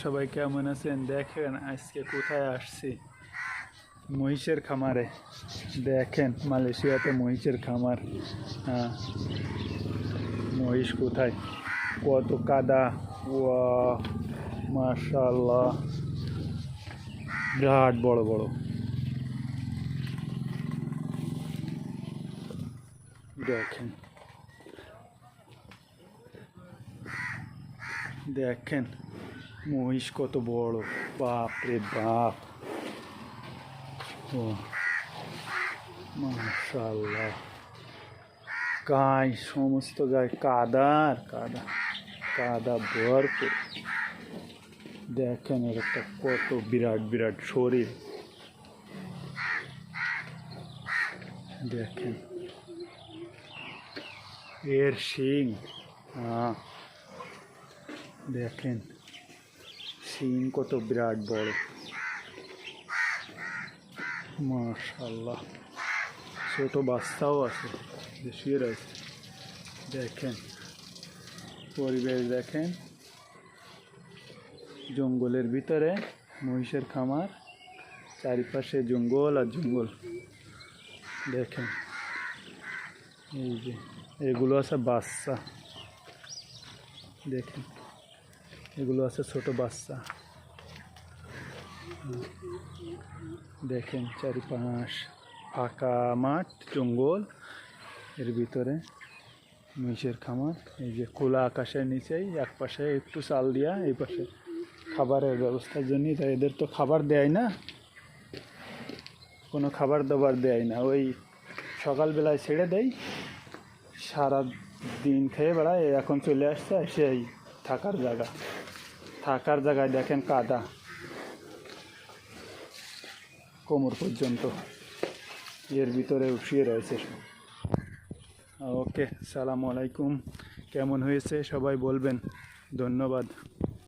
সবাই কেমন আছেন? দেখেন আজকে কোথায় আসছি, মহিষের খামারে। দেখেন মালয়েশিয়াতে মহিষের খামার। হ্যাঁ, মহিষ কোথায়, কত কাদা! ওয়া, মাশাআল্লাহ, বিরাট বড় বড়। দেখেন দেখেন মহিষ কত বড়! বাপ রে বাপ! ও মাশাআল্লাহ, গায়ে সমস্ত গায়ে কাদা আর কাদা, কাদা ভরপুর। দেখেন এর একটা কত বিরাট বিরাট শরীর। দেখেন এর শিং, হ্যাঁ দেখেন শিং কত বিরাট বড়। মাশাআল্লাহ, ছোট বাচ্চাও আছে, শুয়ে রয়েছে। দেখেন পরিবেশ, দেখেন জঙ্গলের ভিতরে মহিষের খামার, চারিপাশে জঙ্গল আর জঙ্গল। দেখেন এই যে এগুলো আছে বাচ্চা, দেখেন এগুলো আছে ছোট বাচ্চা। দেখেন চারিপাশ ফাঁকা মাঠ, জঙ্গল, এর ভিতরে মহিষের খামার। এই যে খোলা আকাশের নিচেই এক পাশে একটু চাল দিয়া, এই পাশে খাবারের ব্যবস্থার জন্য। তাই এদের তো খাবার দেয় না, কোনো খাবার দাবার দেয় না, ওই সকালবেলায় ছেড়ে দেয়, সারা দিন খেয়ে বেড়ায়। এখন চলে আসছে সেই থাকার জায়গায়। দেখেন কাদা কোমর পর্যন্ত, এর ভিতরে শুয়ে রয়েছে। ওকে, সালামু আলাইকুম। কেমন হয়েছে সবাই বলবেন। ধন্যবাদ।